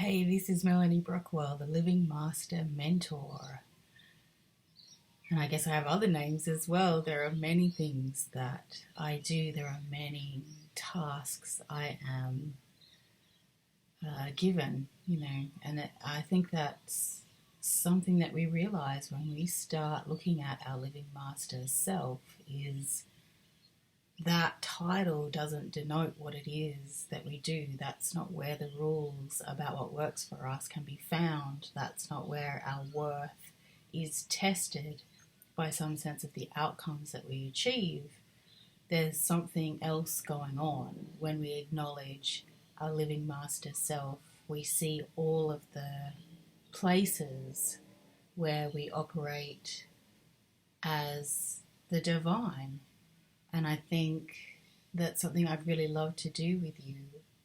Hey, this is Melanie Brockwell, the Living Master Mentor. And I guess I have other names as well. There are many things that I do, there are many tasks I am given, and I think that's something that we realize when we start looking at our Living Master self is that title doesn't denote what it is that we do. That's not where the rules about what works for us can be found. That's not where our worth is tested by some sense of the outcomes that we achieve. There's something else going on when we acknowledge our living master self. We see all of the places where we operate as the divine. And I think that's something I'd really love to do with you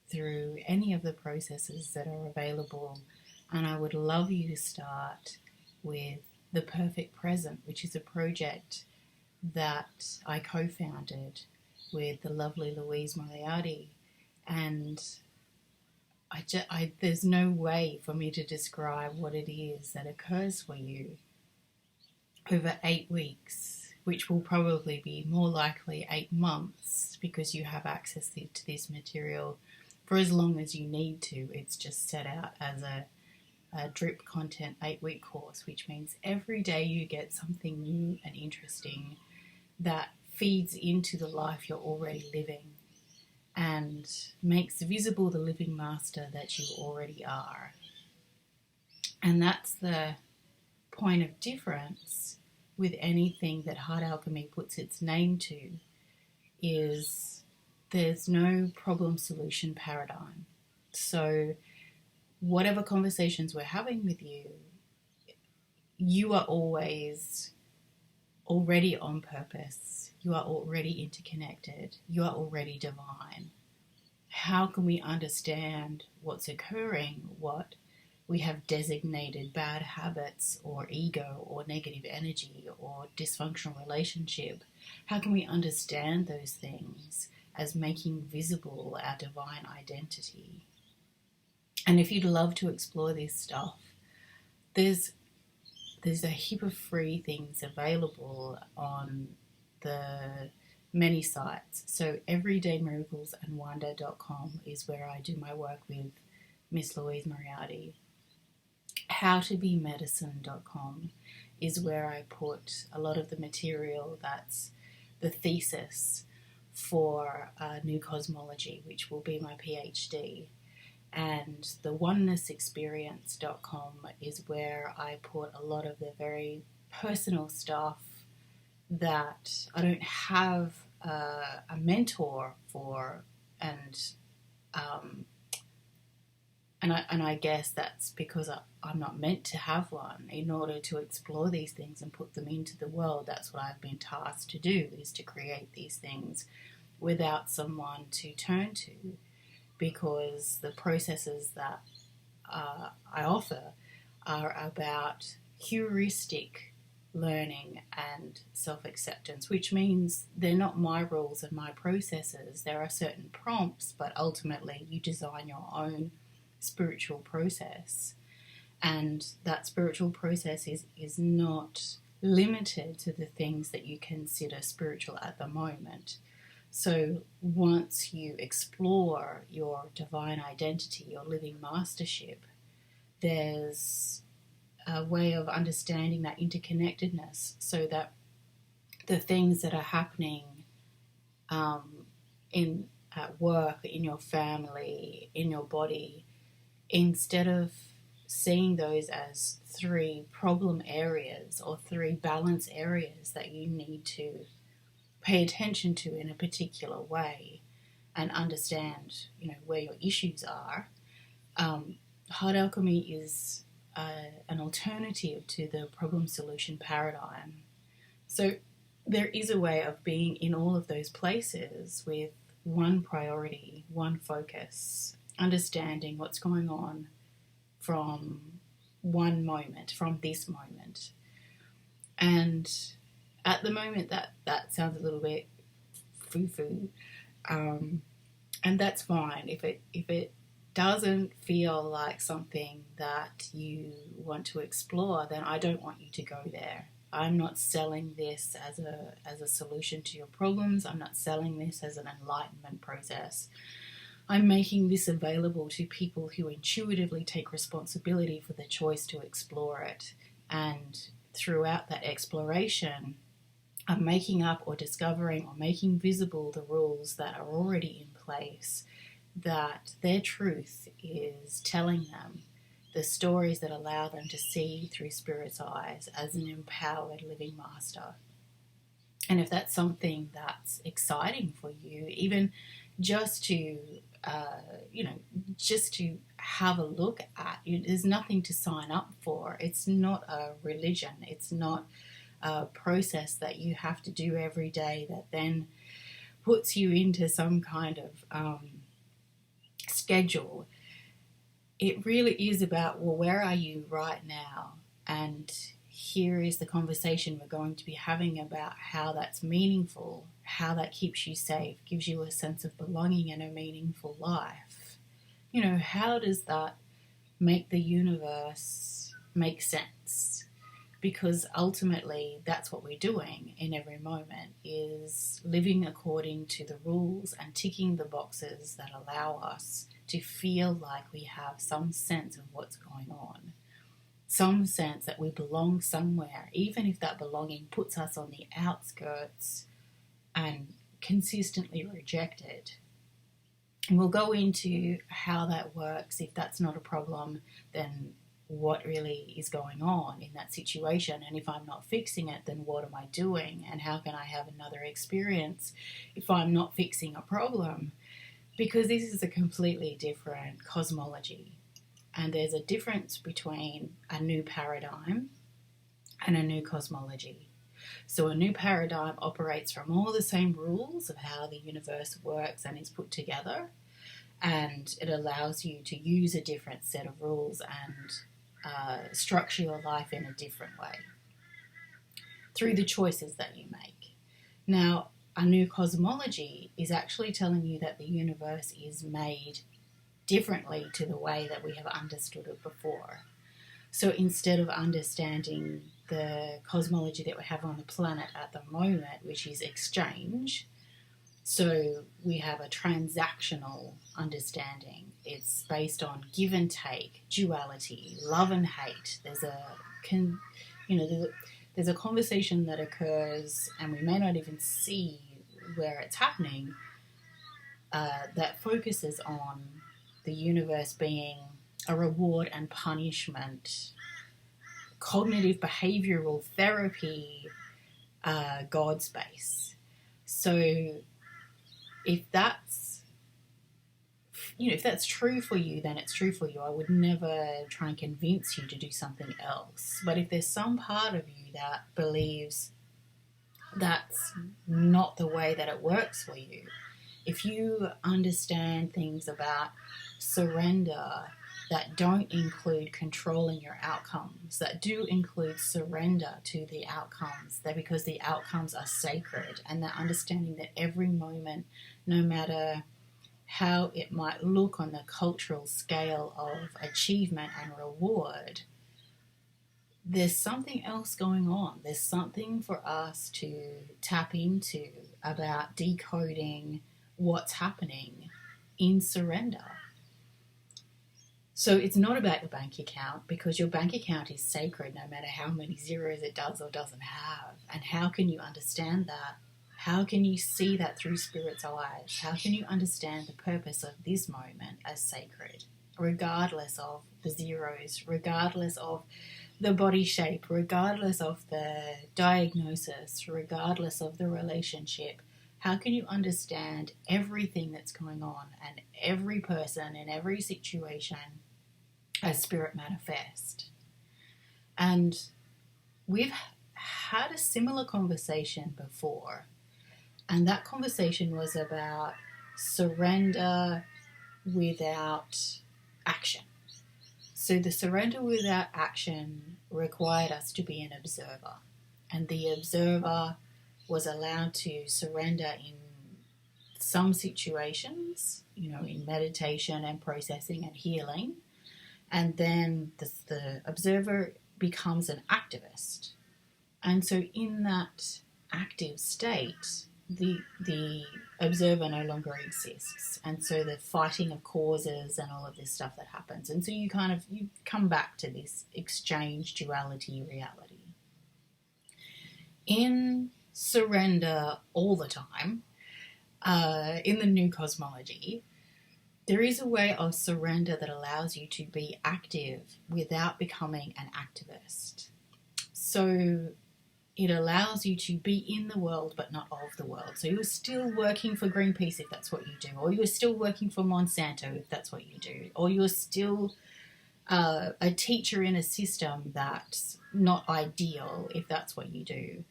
through any of the processes that are available. And I would love you to start with The Perfect Present, which is a project that I co-founded with the lovely Louise Moriarty. And there's no way for me to describe what it is that occurs for you over 8 weeks, which will probably be more likely 8 months because you have access to this material for as long as you need to. It's just set out as a drip content 8-week course, which means every day you get something new and interesting that feeds into the life you're already living and makes visible the living master that you already are. And that's the point of difference with anything that Heart Alchemy puts its name to, is there's no problem solution paradigm. So whatever conversations we're having with you, you are always already on purpose. You are already interconnected. You are already divine. How can we understand what's occurring, what we have designated bad habits or ego or negative energy or dysfunctional relationship? How can we understand those things as making visible our divine identity? And if you'd love to explore this stuff, there's a heap of free things available on the many sites. So everydaymiraclesandwonder.com is where I do my work with Miss Louise Moriarty. howtobemedicine.com is where I put a lot of the material that's the thesis for new cosmology, which will be my PhD. And the onenessexperience.com is where I put a lot of the very personal stuff that I don't have a mentor for, and I guess that's because I'm not meant to have one. In order to explore these things and put them into the world, that's what I've been tasked to do, is to create these things without someone to turn to, because the processes that I offer are about heuristic learning and self-acceptance, which means they're not my rules and my processes. There are certain prompts, but ultimately you design your own spiritual process, and that spiritual process is not limited to the things that you consider spiritual at the moment. So once you explore your divine identity, your living mastership, there's a way of understanding that interconnectedness, so that the things that are happening at work, in your family, in your body, instead of seeing those as 3 problem areas or 3 balance areas that you need to pay attention to in a particular way and understand, where your issues are, Heart Alchemy is an alternative to the problem solution paradigm. So there is a way of being in all of those places with one priority, one focus, understanding what's going on from one moment, from this moment. And at the moment that sounds a little bit foo-foo, and that's fine. If it doesn't feel like something that you want to explore, then I don't want you to go there. I'm not selling this as a solution to your problems. I'm not selling this as an enlightenment process. I'm making this available to people who intuitively take responsibility for the choice to explore it. And throughout that exploration, I'm making up or discovering or making visible the rules that are already in place, that their truth is telling them the stories that allow them to see through Spirit's eyes as an empowered living master. And if that's something that's exciting for you, even just to, just to have a look at, there's nothing to sign up for. It's not a religion. It's not a process that you have to do every day that then puts you into some kind of schedule. It really is about, well, where are you right now? And here is the conversation we're going to be having about how that's meaningful, how that keeps you safe, gives you a sense of belonging and a meaningful life. How does that make the universe make sense? Because ultimately that's what we're doing in every moment, is living according to the rules and ticking the boxes that allow us to feel like we have some sense of what's going on, some sense that we belong somewhere, even if that belonging puts us on the outskirts and consistently rejected. And we'll go into how that works. If that's not a problem, then what really is going on in that situation? And if I'm not fixing it, then what am I doing? And how can I have another experience if I'm not fixing a problem? Because this is a completely different cosmology. And there's a difference between a new paradigm and a new cosmology. So a new paradigm operates from all the same rules of how the universe works and is put together. And it allows you to use a different set of rules and structure your life in a different way through the choices that you make. Now, a new cosmology is actually telling you that the universe is made differently to the way that we have understood it before. So instead of understanding the cosmology that we have on the planet at the moment, which is exchange, so we have a transactional understanding. It's based on give and take, duality, love and hate. There's a conversation that occurs, and we may not even see where it's happening, that focuses on the universe being a reward and punishment, cognitive behavioral therapy, God space. So if that's true for you, then it's true for you. I would never try and convince you to do something else. But if there's some part of you that believes that's not the way that it works for you, if you understand things about surrender that don't include controlling your outcomes, that do include surrender to the outcomes, that because the outcomes are sacred, and that understanding that every moment, no matter how it might look on the cultural scale of achievement and reward, there's something else going on. There's something for us to tap into about decoding what's happening in surrender. So it's not about your bank account, because your bank account is sacred no matter how many zeros it does or doesn't have. And how can you understand that? How can you see that through Spirit's eyes? How can you understand the purpose of this moment as sacred, regardless of the zeros, regardless of the body shape, regardless of the diagnosis, regardless of the relationship? How can you understand everything that's going on and every person in every situation as Spirit manifest? And we've had a similar conversation before, and that conversation was about surrender without action. So the surrender without action required us to be an observer, and the observer was allowed to surrender in some situations in meditation and processing and healing. And then the observer becomes an activist. And so in that active state, the observer no longer exists. And so the fighting of causes and all of this stuff that happens. And so you come back to this exchange duality reality. In surrender all the time, in the new cosmology, there is a way of surrender that allows you to be active without becoming an activist. So it allows you to be in the world but not of the world. So you're still working for Greenpeace if that's what you do, or you're still working for Monsanto if that's what you do, or you're still a teacher in a system that's not ideal if that's what you do.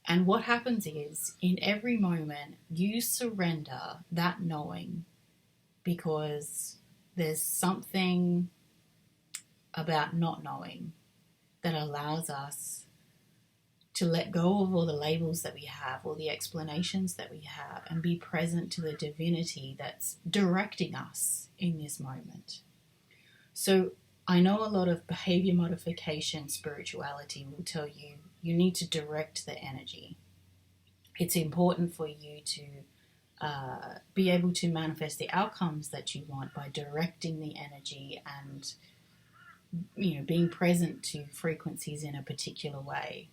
And what happens is, in every moment, you surrender that knowing, because there's something about not knowing that allows us to let go of all the labels that we have, all the explanations that we have, and be present to the divinity that's directing us in this moment. So I know a lot of behavior modification spirituality will tell you need to direct the energy. It's important for you to be able to manifest the outcomes that you want by directing the energy and being present to frequencies in a particular way.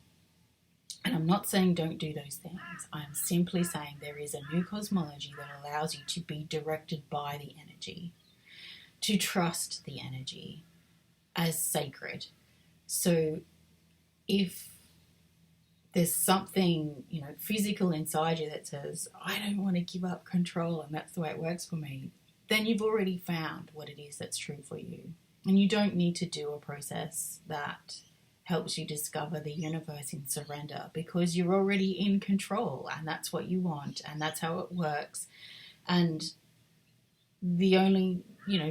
And I'm not saying don't do those things. I'm simply saying there is a new cosmology that allows you to be directed by the energy, to trust the energy as sacred. So if there's something, physical inside you that says, I don't want to give up control and that's the way it works for me, then you've already found what it is that's true for you. And you don't need to do a process that helps you discover the universe in surrender, because you're already in control and that's what you want and that's how it works. And the only,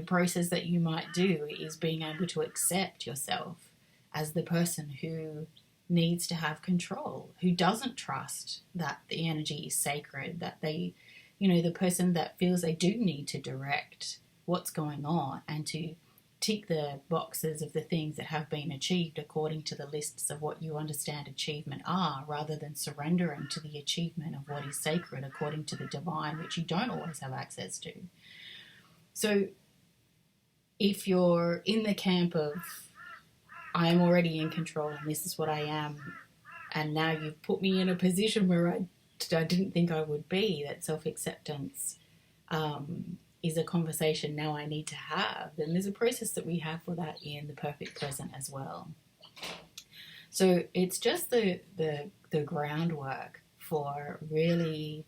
process that you might do is being able to accept yourself as the person who needs to have control, who doesn't trust that the energy is sacred, that they, the person that feels they do need to direct what's going on and to tick the boxes of the things that have been achieved according to the lists of what you understand achievement are, rather than surrendering to the achievement of what is sacred according to the divine, which you don't always have access to. So if you're in the camp of, I am already in control and this is what I am, and now you've put me in a position where I didn't think I would be, that self-acceptance is a conversation now I need to have, then there's a process that we have for that in the perfect present as well. So it's just the groundwork for really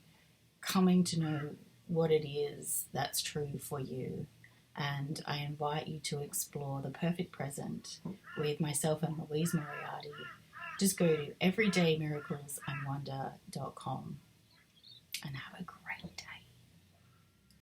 coming to know what it is that's true for you. And I invite you to explore the perfect present with myself and Louise Moriarty. Just go to everydaymiraclesandwonder.com and have a great day.